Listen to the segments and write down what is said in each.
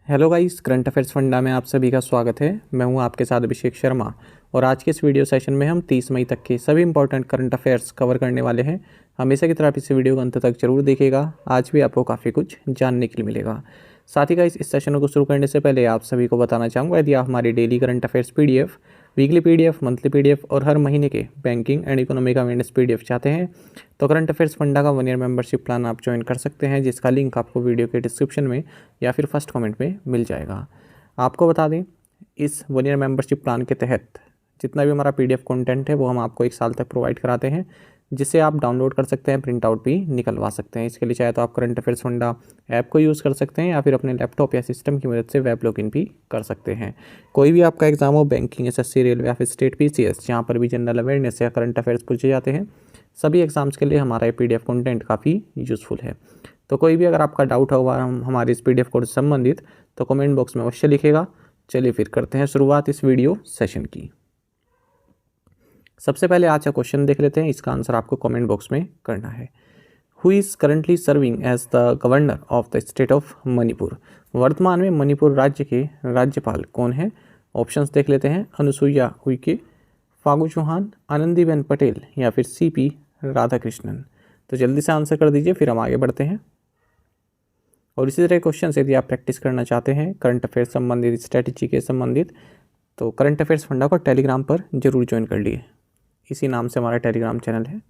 Hello guys, current affairs funda में आप सभी का स्वागत है। मैं हूं आपके साथ अभिषेक शर्मा और आज के इस वीडियो सेशन में हम 30 मई तक के सभी इंपॉर्टेंट करंट अफेयर्स कवर करने वाले हैं। हमेशा की तरह आप इस वीडियो को अंत तक जरूर देखिएगा, आज भी आपको काफ़ी कुछ जानने के लिए मिलेगा। साथ ही गाइस, इस सेशन को शुरू करने से पहले आप सभी को बताना चाहूँगा, यदि आप हमारी daily current affairs PDF, weekly PDF, monthly PDF और हर महीने के banking and economic awareness PDF चाहते हैं तो करंट अफेयर्स फंडा का 1 ईयर मेंबरशिप प्लान आप ज्वाइन कर सकते हैं, जिसका लिंक आपको वीडियो के डिस्क्रिप्शन में या फिर फर्स्ट कमेंट में मिल जाएगा। आपको बता दें, इस 1 ईयर मेंबरशिप प्लान के तहत जितना भी हमारा पीडीएफ कंटेंट है वो हम आपको 1 साल तक प्रोवाइड कराते हैं, जिसे आप डाउनलोड कर सकते हैं, प्रिंट आउट भी निकलवा सकते हैं। इसके लिए चाहे तो आप करंट अफेयर्स फंडा ऐप को यूज़ कर सकते हैं या फिर अपने लैपटॉप या सिस्टम की मदद से वेब लॉगिन भी कर सकते हैं। कोई भी आपका एग्जाम हो, बैंकिंग, एसएससी, रेलवे या फिर स्टेट पीसीएस, जहाँ पर भी जनरल अवेयरनेस या करंट अफेयर्स पूछे जाते हैं, सभी एग्जाम्स के लिए हमारा ये पीडीएफ कंटेंट काफ़ी यूज़फुल है। तो कोई भी अगर आपका डाउट होगा हमारे इस पीडीएफ कोर्स से संबंधित तो कमेंट बॉक्स में अवश्य लिखेगा। चलिए फिर करते हैं शुरुआत इस वीडियो सेशन की। सबसे पहले आज का क्वेश्चन देख लेते हैं, इसका आंसर आपको कमेंट बॉक्स में करना है। Who is currently serving as the governor of the state of Manipur? वर्तमान में मणिपुर राज्य के राज्यपाल कौन है? ऑप्शंस देख लेते हैं। अनुसुईया उइके, फागू चौहान, आनंदीबेन पटेल या फिर सीपी राधाकृष्णन। तो जल्दी से आंसर कर दीजिए, फिर हम आगे बढ़ते हैं। और इसी तरह क्वेश्चन यदि आप प्रैक्टिस करना चाहते हैं करंट अफेयर्स संबंधित, स्ट्रैटेजी के संबंधित, तो करंट अफेयर्स फंडा को टेलीग्राम पर जरूर ज्वाइन कर लिए। इसी नाम से हमारा टेलीग्राम चैनल है।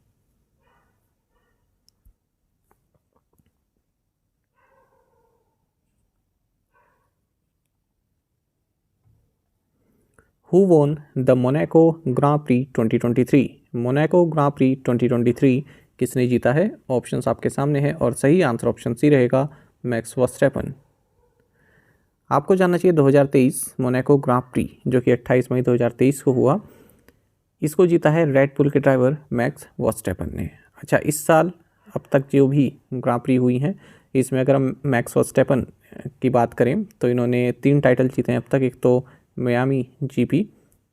Who won the Monaco grand prix 2023? Monaco grand prix 2023 किसने जीता है? ऑप्शंस आपके सामने है और सही आंसर ऑप्शन सी रहेगा, मैक्स वर्स्टैपन। आपको जानना चाहिए 2023 मोनाको ग्रां प्री जो कि 28 मई 2023 को हुआ, इसको जीता है रेड बुल के ड्राइवर मैक्स वर्स्टैपन ने। अच्छा, इस साल अब तक जो भी ग्रां प्री हुई हैं, इसमें अगर हम मैक्स वर्स्टैपन की बात करें तो इन्होंने 3 टाइटल जीते हैं अब तक। एक तो मियामी जीपी,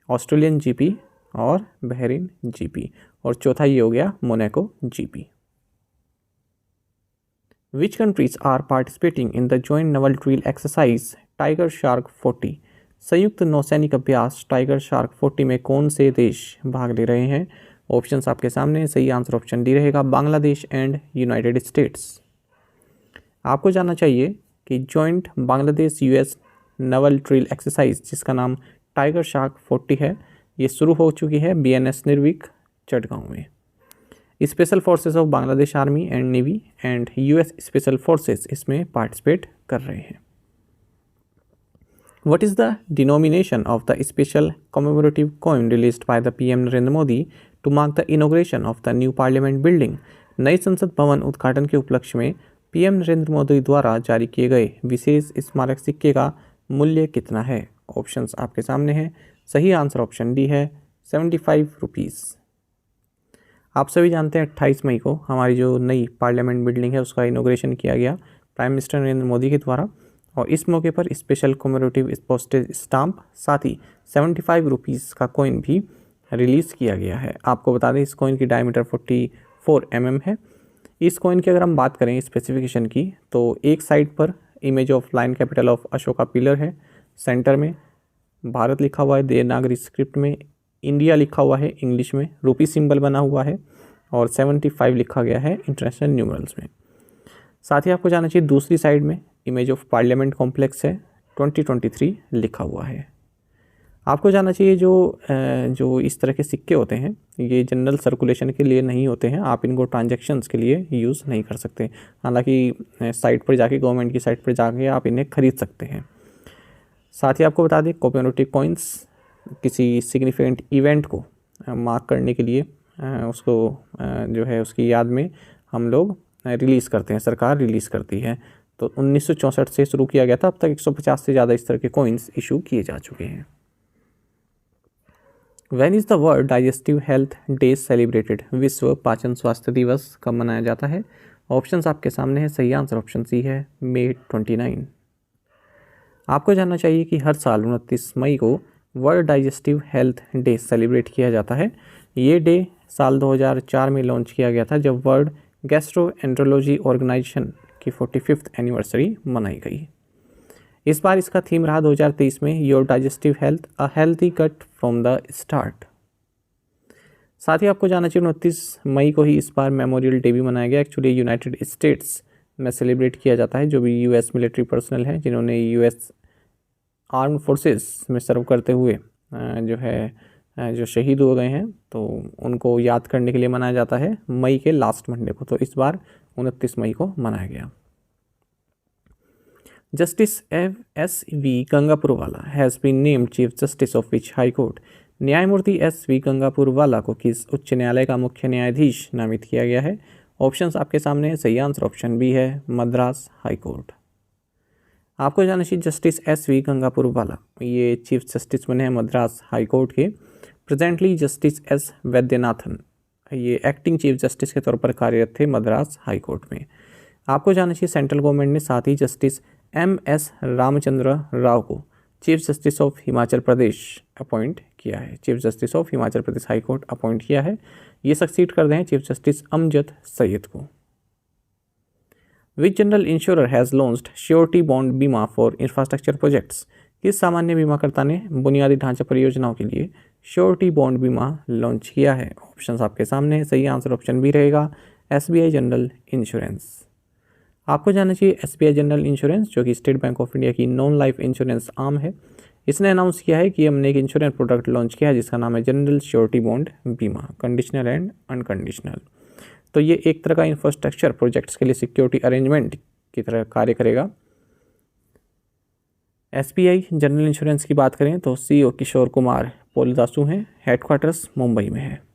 ऑस्ट्रेलियन जीपी और बहरीन जीपी, और चौथा ये हो गया Monaco GP. Which countries are participating in the joint naval drill exercise Tiger Shark 40? संयुक्त नौसैनिक अभ्यास टाइगर शार्क 40 में कौन से देश भाग ले रहे हैं? ऑप्शंस आपके सामने, सही आंसर ऑप्शन डी रहेगा, बांग्लादेश एंड यूनाइटेड स्टेट्स। आपको जानना चाहिए कि joint Bangladesh US Naval drill exercise, जिसका नाम टाइगर शार्क 40 है, ये शुरू हो चुकी है बीएनएस निर्विक चटगांव में। Special forces of Bangladesh army and navy and US special forces इसमें पार्टिसिपेट कर रहे हैं। What is the denomination of the special commemorative coin released by the PM Narendra Modi to mark the inauguration of the new parliament building? नई संसद भवन उद्घाटन के उपलक्ष्य में पीएम नरेंद्र मोदी द्वारा जारी किए गए विशेष स्मारक सिक्के का मूल्य कितना है? ऑप्शंस आपके सामने हैं, सही आंसर ऑप्शन डी है, 75 रुपीज़। आप सभी जानते हैं 28 मई को हमारी जो नई पार्लियामेंट बिल्डिंग है उसका इनॉग्रेशन किया गया प्राइम मिनिस्टर नरेंद्र मोदी के द्वारा, और इस मौके पर स्पेशल कॉमेमोरेटिव पोस्टेज स्टाम्प, साथ ही 75 रुपीज़ का कॉइन भी रिलीज़ किया गया है। आपको बता दें, इस कॉइन की डायमीटर 44 mm है। इस कॉइन की अगर हम बात करें स्पेसिफिकेशन की, तो एक साइड पर image of line capital of Ashoka pillar है, सेंटर में भारत लिखा हुआ है देवनागरी स्क्रिप्ट में, इंडिया लिखा हुआ है इंग्लिश में, रूपी सिंबल बना हुआ है, और 75 लिखा गया है इंटरनेशनल न्यूमरल्स में। साथ ही आपको जानना चाहिए दूसरी साइड में इमेज ऑफ पार्लियामेंट कॉम्प्लेक्स है, 2023 लिखा हुआ है। आपको जानना चाहिए जो इस तरह के सिक्के होते हैं ये जनरल सर्कुलेशन के लिए नहीं होते हैं, आप इनको ट्रांजैक्शंस के लिए यूज़ नहीं कर सकते। हालांकि साइट पर जाके, गवर्नमेंट की साइट पर जाके आप इन्हें खरीद सकते हैं। साथ ही आपको बता दें, कॉमेमोरेटिव कॉइन्स किसी सिग्निफिकेंट इवेंट को मार्क करने के लिए उसको जो है उसकी याद में हम लोग रिलीज़ करते हैं, सरकार रिलीज़ करती है। तो 1964 से शुरू किया गया था, अब तक 150 से ज़्यादा इस तरह के कॉइन्स इशू किए जा चुके हैं। When is the world digestive health day celebrated? विश्व पाचन स्वास्थ्य दिवस कब मनाया जाता है? ऑप्शंस आपके सामने है, सही आंसर ऑप्शन सी है, मई 29। आपको जानना चाहिए कि हर साल 29 मई को world digestive health day celebrate किया जाता है। ये डे साल 2004 में लॉन्च किया गया था, जब वर्ल्ड गैस्ट्रोएंट्रोलॉजी ऑर्गेनाइजेशन की 45th एनिवर्सरी मनाई गई। इस बार इसका थीम रहा 2023 में your digestive health a healthy cut from the start. साथ ही आपको जाना चाहिए 29 मई को ही इस बार मेमोरियल डे भी मनाया गया। एक्चुअली यूनाइटेड स्टेट्स में सेलिब्रेट किया जाता है। जो भी यूएस मिलिट्री पर्सनल हैं जिन्होंने यूएस आर्म फोर्सेस में सर्व करते हुए जो शहीद हो गए हैं, तो उनको याद करने के लिए मनाया जाता है मई के लास्ट मंडे को। तो इस बार 29 मई को मनाया गया। Justice S V. Gangapurwala has been named chief justice of which high court. न्यायमूर्ति एस.वी. गंगापुरवाला को किस उच्च न्यायालय का मुख्य न्यायाधीश नामित किया गया है? ऑप्शंस आपके सामने है। सही आंसर ऑप्शन बी है, मद्रास हाई कोर्ट। आपको जानना चाहिए जस्टिस एस.वी. गंगापुरवाला ये चीफ जस्टिस बने हैं मद्रास हाई कोर्ट के। प्रेजेंटली जस्टिस एस वैद्यनाथन ये एक्टिंग चीफ जस्टिस के तौर पर कार्यरत थे मद्रास हाई कोर्ट में। आपको जानना चाहिए सेंट्रल गवर्नमेंट ने साथ ही जस्टिस एम.एस. रामचंद्र राव को chief justice of Himachal Pradesh appoint किया है। Chief justice of Himachal Pradesh high court appoint किया है। ये सक्सीड कर रहे हैं चीफ जस्टिस अमजद सैयद को। Which general insurer has launched surety bond bima for infrastructure projects. किस सामान्य बीमाकर्ता ने बुनियादी ढांचा परियोजनाओं के लिए श्योरिटी बॉन्ड बीमा लॉन्च किया है? ऑप्शंस आपके सामने है। सही आंसर ऑप्शन बी रहेगा, एसबीआई जनरल इंश्योरेंस। आपको जानना चाहिए एसबीआई जनरल इंश्योरेंस जो कि स्टेट बैंक ऑफ इंडिया की नॉन लाइफ इंश्योरेंस आर्म है, इसने अनाउंस किया है कि हमने एक इंश्योरेंस प्रोडक्ट लॉन्च किया है जिसका नाम है जनरल श्योरिटी बॉन्ड बीमा, कंडीशनल एंड अनकंडीशनल। तो ये एक तरह का इंफ्रास्ट्रक्चर प्रोजेक्ट्स के लिए सिक्योरिटी अरेंजमेंट की तरह कार्य करेगा। एसबीआई जनरल इंश्योरेंस की बात करें तो सीईओ किशोर कुमार पोलिदासु हैं, हेडक्वार्टर्स मुंबई में है।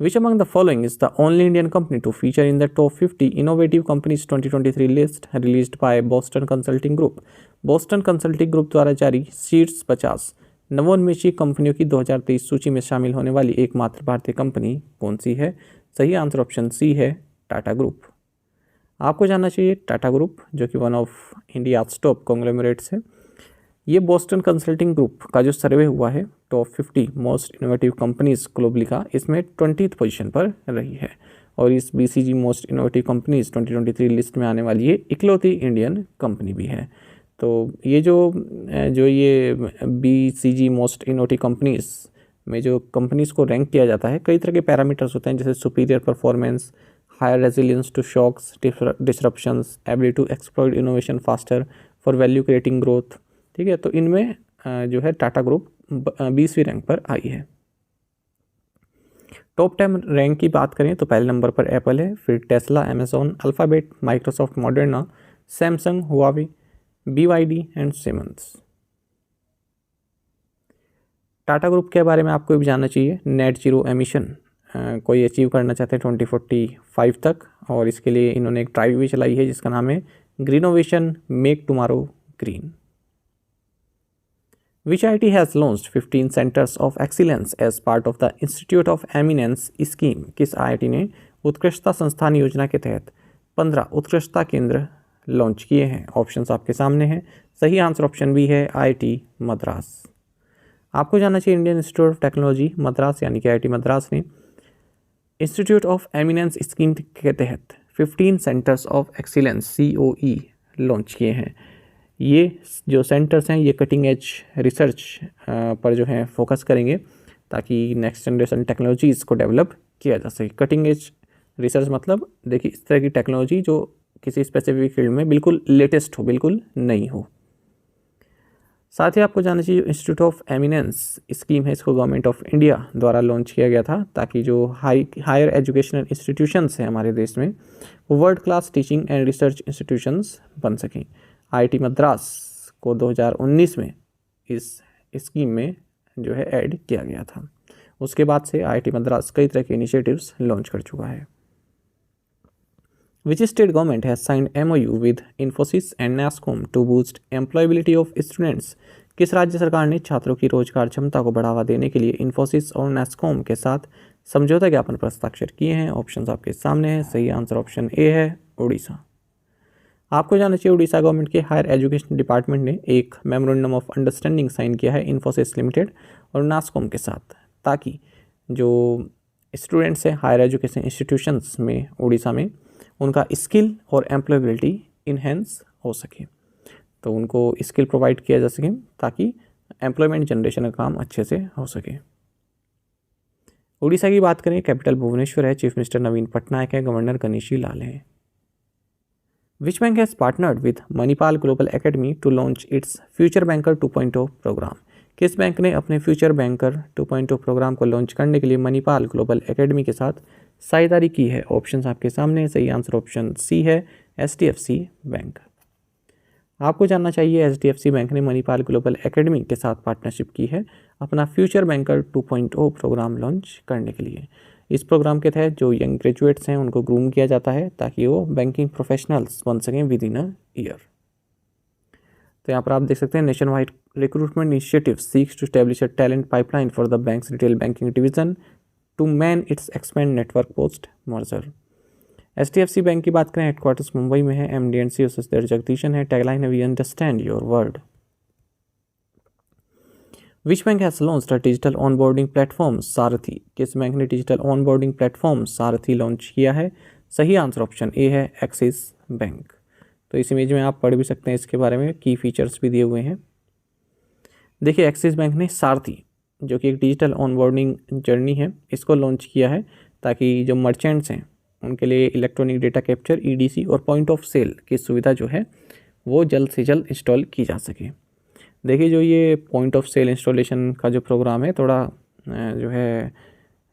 Which among the following is the only Indian company to feature in the top 50 innovative companies 2023 list released by Boston Consulting Group? Boston Consulting Group द्वारा जारी शीर्ष 50 नवोन्मेषी कंपनियों की 2023 सूची में शामिल होने वाली एकमात्र भारतीय कंपनी कौन सी है? सही आंसर ऑप्शन सी है, टाटा ग्रुप। आपको जानना चाहिए टाटा ग्रुप जो कि one of India top conglomerates है। ये बोस्टन कंसल्टिंग ग्रुप का जो सर्वे हुआ है top 50 most innovative companies globally का, इसमें 20th पोजीशन पर रही है। और इस BCG most innovative companies 2023 list में आने वाली ये इकलौती इंडियन कंपनी भी है। तो ये जो ये बीसीजी मोस्ट इनोवेटिव कंपनीज में जो कंपनीज को रैंक किया जाता है, कई तरह के पैरामीटर्स होते हैं जैसे superior performance, higher resilience to shocks, disruptions, ability to exploit innovation faster for value creating growth. ठीक है, तो इनमें जो है टाटा ग्रुप 20वीं रैंक पर आई है। टॉप 10 रैंक की बात करें तो पहले नंबर पर एप्पल है, फिर Tesla, Amazon, Alphabet, Microsoft, Moderna, Samsung, Huawei, BYD and Siemens. Tata group के बारे में आपको भी जानना चाहिए। नेट जीरो एमिशन कोई अचीव करना चाहते हैं 2045 तक, और इसके लिए इन्होंने एक ड्राइव भी चलाई है जिसका नाम है greenovation make tomorrow green. Which IIT has launched 15 centers of excellence as part of the Institute of Eminence scheme? किस IIT ने उत्कृष्टता संस्थान योजना के तहत 15 उत्कृष्टता केंद्र लॉन्च किए हैं? ऑप्शंस आपके सामने हैं। सही आंसर ऑप्शन बी है, IIT मद्रास। आपको जानना चाहिए Indian institute of technology Madras यानी कि IIT मद्रास ने इंस्टीट्यूट ऑफ एमिनेंस स्कीम के तहत 15 centres of excellence COE launch किए हैं। ये जो सेंटर्स हैं ये कटिंग एज रिसर्च पर जो है फोकस करेंगे ताकि नेक्स्ट जनरेशन टेक्नोलॉजीज़ को डेवलप किया जा सके। कटिंग एज रिसर्च मतलब देखिए इस तरह की टेक्नोलॉजी जो किसी स्पेसिफिक फील्ड में बिल्कुल लेटेस्ट हो, बिल्कुल नई हो। साथ ही आपको जानना चाहिए इंस्टीट्यूट ऑफ एमिनेंस स्कीम है, इसको गवर्नमेंट ऑफ इंडिया द्वारा लॉन्च किया गया था ताकि जो हायर एजुकेशनल इंस्टीट्यूशंस हैं हमारे देश में वो world class teaching and research institutions बन सकें। IIT मद्रास को 2019 में इस स्कीम में जो है ऐड किया गया था। उसके बाद से IIT मद्रास कई तरह के इनिशिएटिव्स लॉन्च कर चुका है। Which state government has signed MOU with Infosys and NASSCOM to boost employability of students? किस राज्य सरकार ने छात्रों की रोजगार क्षमता को बढ़ावा देने के लिए इन्फोसिस और NASSCOM के साथ समझौता ज्ञापन पर हस्ताक्षर किए हैं? ऑप्शंस आपके सामने हैं। सही आंसर ऑप्शन ए है, उड़ीसा। आपको जानना चाहिए उड़ीसा गवर्नमेंट के हायर एजुकेशन डिपार्टमेंट ने एक मेमोरेंडम ऑफ अंडरस्टैंडिंग साइन किया है इन्फोसिस लिमिटेड और नासकॉम के साथ, ताकि जो स्टूडेंट्स हैं हायर एजुकेशन इंस्टीट्यूशंस में उड़ीसा में उनका स्किल और एम्प्लॉयबिलिटी इन्हेंस हो सके। तो उनको स्किल प्रोवाइड किया जा सके ताकि एम्प्लॉयमेंट जनरेशन का काम अच्छे से हो सके। उड़ीसा की बात करें, कैपिटल भुवनेश्वर है, चीफ मिनिस्टर नवीन पटनायक है, गवर्नर गणेशी लाल है। Which bank has partnered with Manipal global academy to launch its future banker 2.0 programme? किस बैंक ने अपने फ्यूचर बैंकर 2.0 प्रोग्राम को लॉन्च करने के लिए मणिपाल ग्लोबल एकेडमी के साथ साझेदारी की है? ऑप्शंस आपके सामने, सही आंसर ऑप्शन सी है, HDFC बैंक। आपको जानना चाहिए HDFC बैंक ने मणिपाल ग्लोबल एकेडमी के साथ पार्टनरशिप की है अपना फ्यूचर बैंकर 2.0 प्रोग्राम लॉन्च करने के लिए। इस प्रोग्राम के तहत जो यंग ग्रेजुएट्स हैं उनको ग्रूम किया जाता है ताकि वो बैंकिंग प्रोफेशनल्स बन सकें विद इन अ ईयर। तो यहाँ पर आप देख सकते हैं, nationwide recruitment initiative seeks to establish a talent pipeline for the bank's retail banking division to man its expand network post merger. HDFC bank की बात करें, हेडक्वार्टर्स मुंबई में है, MD and CEO sir Jagdishan है, टैगलाइन है we understand your world. Which bank has launched a digital onboarding platform Saarthi? किस bank ने digital onboarding platform Saarthi launch किया है? सही आंसर ऑप्शन ए है, एक्सिस बैंक। तो इस इमेज में आप पढ़ भी सकते हैं इसके बारे में, की फीचर्स भी दिए हुए हैं। देखिए, एक्सिस बैंक ने सारथी जो कि एक डिजिटल ऑनबोर्डिंग जर्नी है, इसको लॉन्च किया है ताकि जो मर्चेंट्स हैं उनके लिए इलेक्ट्रॉनिक डेटा कैप्चर EDC और पॉइंट ऑफ सेल की सुविधा जो है वो जल्द से जल्द इंस्टॉल की जा सके। देखिए, जो ये पॉइंट ऑफ सेल इंस्टॉलेशन का जो प्रोग्राम है थोड़ा जो है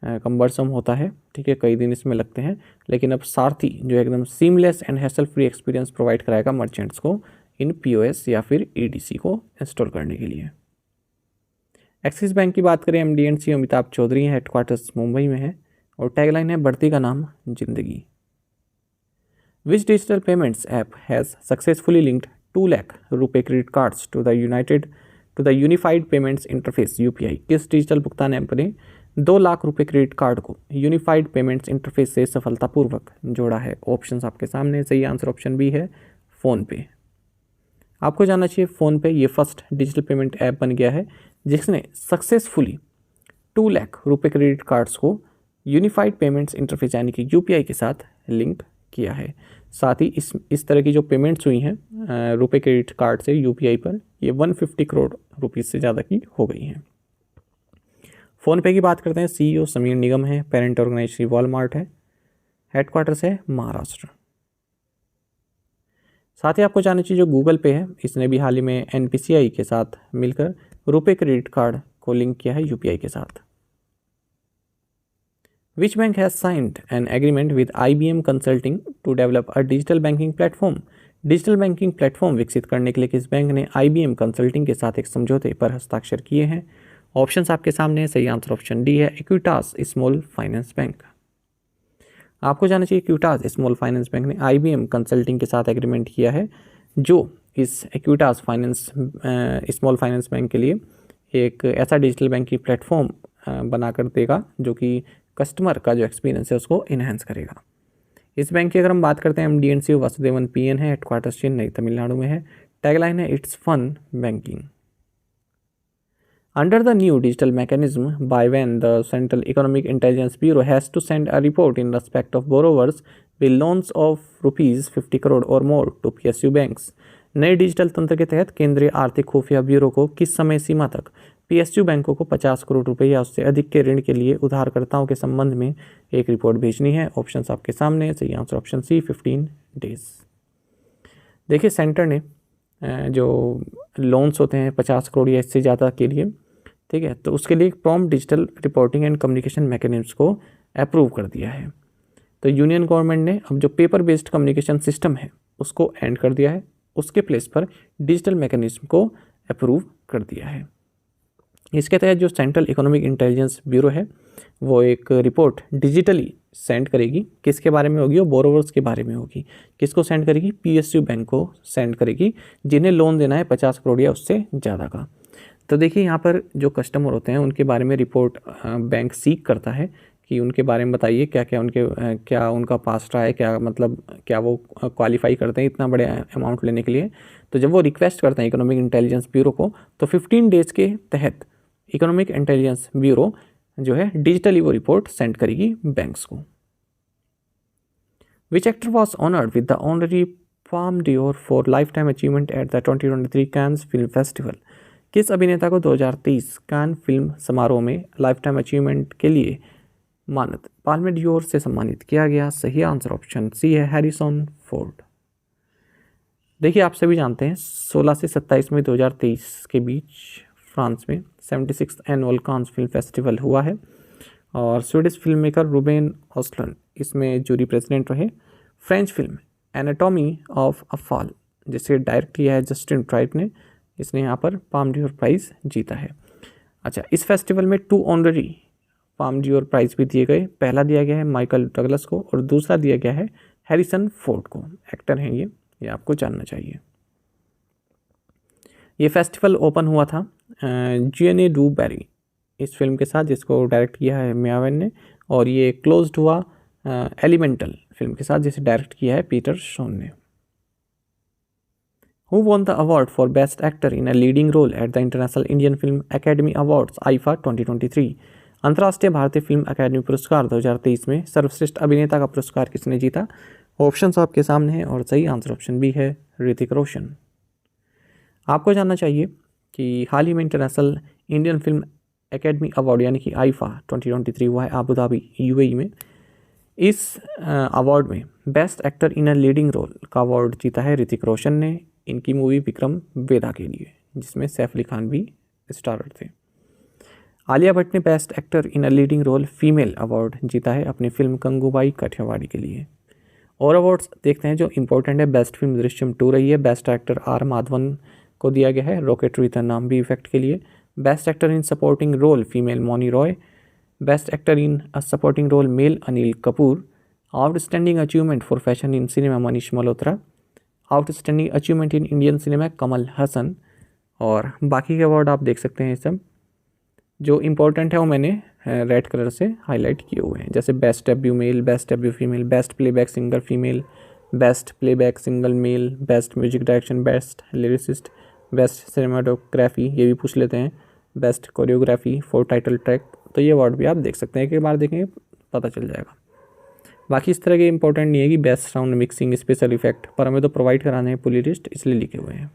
कम्बरसम होता है, ठीक है, कई दिन इसमें लगते हैं, लेकिन अब सारथी जो एकदम seamless and hassle free experience provide कराएगा मर्चेंट्स को इन POS या फिर EDC को इंस्टॉल करने के लिए। एक्सिस बैंक की बात करें, MD and CEO Amitabh Chaudhary हैं, हेडक्वार्टर्स मुंबई में है और टैगलाइन है बढ़ती का नाम जिंदगी। Which digital payments app has successfully linked 2 lakh रुपए credit cards to the unified payments interface UPI? किस डिजिटल भुगतान ऐप ने 2 लाख रुपए क्रेडिट कार्ड को यूनिफाइड पेमेंट्स इंटरफेस से सफलतापूर्वक जोड़ा है? ऑप्शंस आपके सामने, सही आंसर ऑप्शन बी है, फ़ोनपे। आपको जानना चाहिए, फ़ोनपे ये फर्स्ट डिजिटल पेमेंट ऐप बन गया है जिसने सक्सेसफुली 2 लाख रुपए क्रेडिट कार्ड्स को यूनिफाइड पेमेंट्स इंटरफेस यानी कि UPI के साथ लिंक किया है। साथ ही इस तरह की जो पेमेंट्स हुई हैं रुपए क्रेडिट कार्ड से UPI पर, ये 150 करोड़ रुपीज़ से ज़्यादा की हो गई हैं। फ़ोनपे की बात करते हैं, CEO समीर निगम है, पेरेंट ऑर्गेनाइजेशन वॉलमार्ट है, हेडक्वार्टर्स है महाराष्ट्र। साथ ही आपको जानना चाहिए, जो गूगल पे है इसने भी हाल ही में NPCI के साथ मिलकर रुपए क्रेडिट कार्ड को लिंक किया है UPI के साथ। Which bank has signed an agreement with IBM Consulting to develop a digital banking platform? Digital banking platform विकसित करने के लिए किस बैंक ने IBM कंसल्टिंग के साथ एक समझौते पर हस्ताक्षर किए हैं? ऑप्शंस आपके सामने, सही आंसर ऑप्शन डी है, इक्विटास स्मॉल फाइनेंस बैंक। आपको जानना चाहिए, इक्विटास स्मॉल फाइनेंस बैंक ने IBM कंसल्टिंग के साथ एग्रीमेंट किया है जो इस इक्विटास स्मॉल फाइनेंस बैंक के लिए एक ऐसा डिजिटल बैंकिंग प्लेटफॉर्म बनाकर देगा जो कि कस्टमर का जो एक्सपीरियंस है उसको इन्हेंस करेगा। इस बैंक की अगर हम बात करते हैं, MD and CEO Vasudevan PN है, हेडक्वार्टर्स चेन्नई तमिलनाडु में है, टैगलाइन है it's fun banking. Under the new digital mechanism by when the central economic intelligence bureau has to send a report in respect of borrowers with loans of ₹50 crore और more to PSU banks. नए digital तंत्र के तहत केंद्रीय आर्थिक खुफिया bureau को किस समय सीमा तक PSU बैंकों को 50 करोड़ रुपए या उससे अधिक के ऋण के लिए उधारकर्ताओं के संबंध में एक रिपोर्ट भेजनी है? ऑप्शंस आपके सामने, सही आंसर ऑप्शन सी, 15 डेज। देखिए, सेंटर ने जो लोन्स होते हैं 50 करोड़ या इससे ज़्यादा के लिए, ठीक है, तो उसके लिए एक prompt digital reporting and communication mechanism को अप्रूव कर दिया है। तो यूनियन गवर्नमेंट ने अब जो पेपर बेस्ड कम्युनिकेशन सिस्टम है उसको एंड कर दिया है, उसके प्लेस पर डिजिटल मैकेनिज्म को अप्रूव कर दिया है। इसके तहत जो सेंट्रल इकोनॉमिक इंटेलिजेंस ब्यूरो है वो एक रिपोर्ट डिजिटली सेंड करेगी, किसके बारे में होगी? वो बोरोवर्स के बारे में होगी। किसको सेंड करेगी? PSU बैंक को सेंड करेगी जिन्हें लोन देना है 50 करोड़ या उससे ज़्यादा का। तो देखिए, यहाँ पर जो कस्टमर होते हैं उनके बारे में रिपोर्ट बैंक सीक करता है कि उनके बारे में बताइए क्या उनका पास्ट रहा है, क्या वो क्वालिफाई करते हैं इतना बड़े अमाउंट लेने के लिए। तो जब वो रिक्वेस्ट करते हैं इकोनॉमिक इंटेलिजेंस ब्यूरो को, तो 15 डेज़ के तहत इकोनॉमिक इंटेलिजेंस ब्यूरो जो है डिजिटली वो रिपोर्ट सेंड करेगी बैंक्स को। Which actor was honoured with the honorary palm Dior for life time achievement at the 2023 cans film festival. किस अभिनेता को 2023 कान फिल्म समारोह में लाइफ टाइम अचीवमेंट के लिए मानद पाल्मे डियोर से सम्मानित किया गया? सही आंसर ऑप्शन सी है, हैरिसन फोर्ड। देखिए, आप सभी जानते हैं 16 से 27 मई 2023 के बीच फ्रांस में 76 एनुअल कांस फिल्म फेस्टिवल हुआ है और स्वीडिश फिल्म मेकर रूबेन ओस्लund इसमें जूरी प्रेसिडेंट रहे। French film anatomy of a fall, जिसे डायरेक्ट किया है जस्टिन ट्राइब ने, इसने यहाँ पर पाम डियोर प्राइज़ जीता है। अच्छा, इस फेस्टिवल में 2 ऑनररी पाम डियोर प्राइज़ भी दिए गए। पहला दिया गया है माइकल डगलस को और दूसरा दिया गया है हैरिसन फोर्ड को। एक्टर हैं ये आपको जानना चाहिए। ये फेस्टिवल ओपन हुआ था जियने डू बैरी इस फिल्म के साथ, जिसको डायरेक्ट किया है मियावेन ने, और ये क्लोज्ड हुआ एलिमेंटल फिल्म के साथ, जिसे डायरेक्ट किया है पीटर शॉन ने। Who won the award for Best Actor in a Leading Role at the International Indian Film Academy Awards IFA 2023? अंतर्राष्ट्रीय भारतीय फिल्म अकादमी पुरस्कार 2023 में सर्वश्रेष्ठ अभिनेता का पुरस्कार किसने जीता? ऑप्शंस आपके सामने हैं और सही आंसर ऑप्शन बी है, ऋतिक रोशन। आपको जानना चाहिए कि हाल ही में international Indian film academy award यानी कि आईफा 2023 हुआ है अबू धाबी यूएई में। इस अवार्ड में best actor in a leading role का अवार्ड जीता है ऋतिक रोशन ने, इनकी मूवी विक्रम वेदा के लिए, जिसमें सैफ अली खान भी स्टारर थे। आलिया भट्ट ने best actor in a leading role female award जीता है अपनी फिल्म गंगूबाई काठियावाड़ी के लिए। और अवार्ड्स देखते हैं जो इंपॉर्टेंट है। बेस्ट फिल्म दृश्यम 2 रही है। बेस्ट एक्टर आर माधवन को दिया गया है रॉकेटरी द नाम भी इफेक्ट के लिए। Best actor in supporting role female Mouni Roy. Best actor in a supporting role male Anil Kapoor. Outstanding achievement for fashion in cinema Manish Malhotra. Outstanding achievement in Indian cinema Kamal Haasan. और बाकी के अवार्ड आप देख सकते हैं। सब जो इम्पोर्टेंट है वो मैंने रेड कलर से हाईलाइट किए हुए हैं, जैसे best debut male, best debut female, best playback singer female, best playback single male, best music direction, best lyricist, best cinematography, ये भी पूछ लेते हैं, best choreography for title track. तो ये अवार्ड भी आप देख सकते हैं, एक बार देखेंगे पता चल जाएगा। बाकी इस तरह के इंपॉर्टेंट नहीं है कि best sound mixing, special effect, पर हमें तो प्रोवाइड कराने हैं पुली लिस्ट, इसलिए लिखे हुए हैं।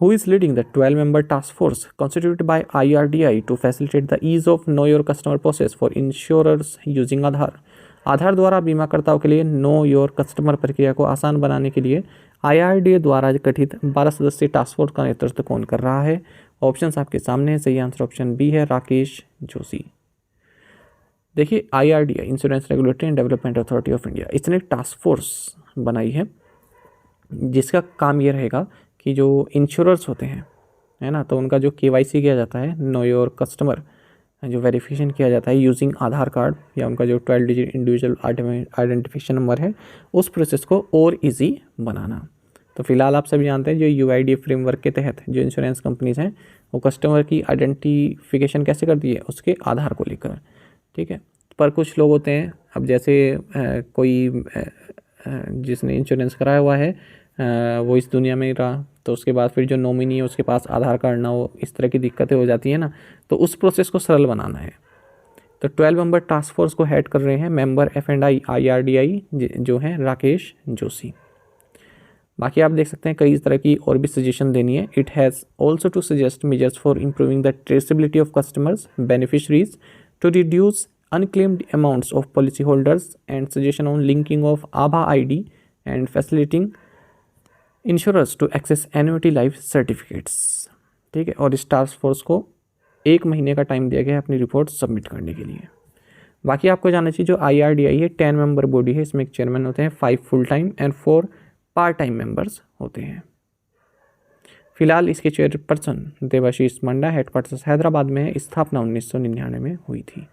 Who is leading the 12-member task force constituted by IRDI to facilitate the ease of know your customer process for insurers using आधार? आधार द्वारा बीमाकर्ताओं के लिए नो योर कस्टमर प्रक्रिया को आसान बनाने के लिए IRDA द्वारा गठित 12 सदस्यीय टास्क फोर्स का नेतृत्व कौन कर रहा है? ऑप्शंस आपके सामने है। सही आंसर ऑप्शन बी है, राकेश जोशी। देखिए, IRDA insurance regulatory and development authority of India, इसने एक टास्क फोर्स बनाई है जिसका काम ये रहेगा कि जो इंश्योरर्स होते हैं, है ना, तो उनका जो KYC किया जाता है, नो योर कस्टमर, जो वेरिफिकेशन किया जाता है यूजिंग आधार कार्ड या उनका जो 12 डिजिट इंडिविजुअल आइडेंटिफिकेशन नंबर है, उस प्रोसेस को और इजी बनाना। तो फिलहाल आप सभी जानते हैं जो UIDAI फ्रेमवर्क के तहत जो इंश्योरेंस कंपनीज़ हैं वो कस्टमर की आइडेंटिफिकेशन कैसे करती है, उसके आधार को लेकर, ठीक है। पर कुछ लोग होते हैं, अब जैसे कोई जिसने इंश्योरेंस कराया हुआ है वो इस दुनिया में रहा, तो उसके बाद फिर जो नॉमिनी है उसके पास आधार कार्ड ना हो, इस तरह की दिक्कतें हो जाती है ना, तो उस प्रोसेस को सरल बनाना है। तो 12 मेंबर टास्क फोर्स को हेड कर रहे हैं मेंबर F&I IRDI जो हैं राकेश जोशी। बाकी आप देख सकते हैं कई तरह की और भी सजेशन देनी है। It has also to suggest measures for improving the traceability of customers beneficiaries to reduce unclaimed amounts of policyholders and suggestion on linking of ABHA ID and facilitating insurers to access annuity life certificates, ठीक है। और इस task force को 1 महीने का time दिया गया है अपनी रिपोर्ट सबमिट करने के लिए। बाकी आपको जानना चाहिए जो IRDI है 10 मेंबर बॉडी है, इसमें एक चेयरमैन होते हैं, 5 full time and 4 part time members होते हैं। फिलहाल इसके चेयरपर्सन देवाशीष मंडा, हेडक्वार्टर्स हैदराबाद में है, स्थापना 1999 में हुई थी।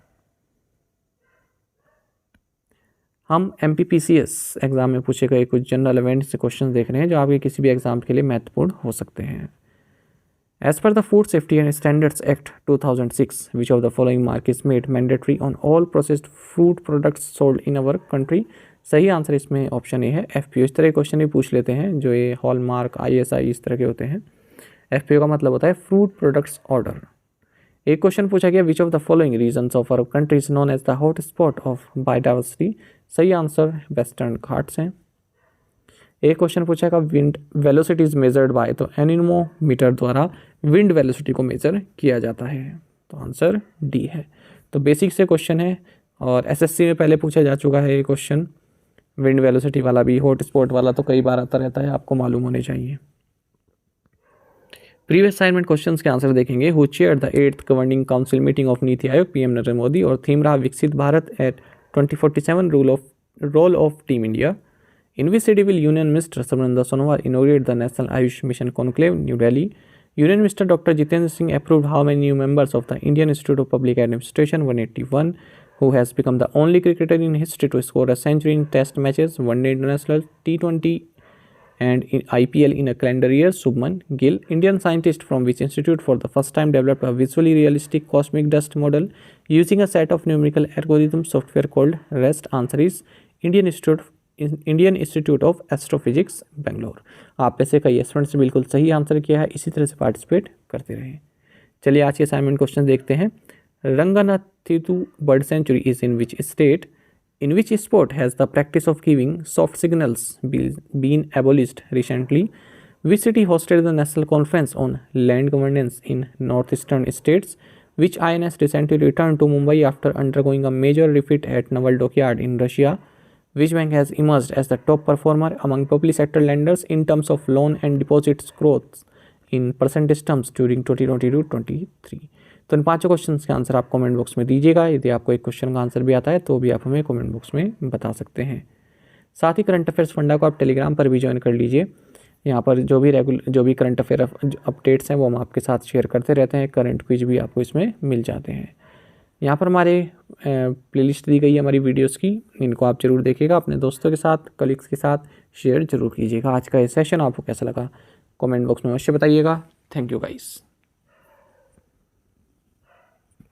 हम MPPCS एग्ज़ाम में पूछे गए कुछ जनरल अवेयरनेस से क्वेश्चन देख रहे हैं जो आपके किसी भी एग्जाम के लिए महत्वपूर्ण हो सकते हैं। As per the food safety and standards act 2006 which of the following mark is made mandatory on all processed food products sold in our country? सही आंसर इसमें ऑप्शन ए है, FPO। इस तरह के क्वेश्चन भी पूछ लेते हैं जो ये हॉलमार्क, ISI इस तरह के होते हैं। FPO का मतलब होता है फूड प्रोडक्ट्स ऑर्डर। एक क्वेश्चन पूछा गया which of the following regions of our country is known as the hot spot of biodiversity? सही आंसर वेस्टर्न घाट्स हैं। एक क्वेश्चन पूछा का wind velocity is measured by, तो एनीमोमीटर द्वारा विंड वेलोसिटी को मेजर किया जाता है, तो आंसर डी है। तो बेसिक से क्वेश्चन है और एसएससी में पहले पूछा जा चुका है ये क्वेश्चन, विंड वेलोसिटी वाला भी, हॉट स्पॉट वाला तो कई बार आता रहता है, आपको मालूम होने चाहिए। प्रीवियस असाइनमेंट क्वेश्चंस के आंसर देखेंगे। Who chair the 8th governing council meeting of NITI Aayog, PM Narendra Modi, और थीम रहा Viksit Bharat at 2047 role of team India. In which city will Union Minister Sarbananda Sonowal inaugurate the National Ayush Mission Conclave, New Delhi? Union Minister Dr. Jitendra Singh approved how many new members of the Indian Institute of Public Administration, 181, who has become the only cricketer in history to score a century in Test matches, One Day International, T20 and in IPL in a calendar year, Subman Gill. Indian scientist from which institute for the first time developed a visually realistic cosmic dust model using a set of numerical algorithm software called REST? Answer is Indian institute of astrophysics Bangalore. आप में से कई students ने बिल्कुल सही answer किया है, इसी तरह से पार्टिसिपेट करते रहें। चलिए आज के असाइनमेंट क्वेश्चन देखते हैं। Ranganathittu bird sanctuary is in which state? In which sport has the practice of giving soft signals been abolished recently? Which city hosted the national conference on land governance in north eastern states? Which INS recently returned to Mumbai after undergoing a major refit at Naval Dockyard in Russia? Which bank has emerged as the top performer among public sector lenders in terms of loan and deposits growth in percentage terms during 2022-23? तो इन पांचों questions के answer आप comment box में दीजिएगा। यदि आपको एक question का आंसर भी आता है तो भी आप हमें कमेंट बॉक्स में बता सकते हैं। साथ ही करंट अफेयर्स फंडा को आप टेलीग्राम पर भी ज्वाइन कर लीजिए। यहाँ पर जो भी करंट अफेयर अपडेट्स हैं वो हम आपके साथ शेयर करते रहते हैं। करंट क्विज भी आपको इसमें मिल जाते हैं। यहाँ पर हमारे प्लेलिस्ट दी गई है हमारी वीडियोस की, इनको आप जरूर देखिएगा, अपने दोस्तों के साथ, कलीग्स के साथ शेयर जरूर कीजिएगा। आज का ये सेशन आपको कैसा लगा कमेंट बॉक्स में अवश्य बताइएगा। Thank you guys.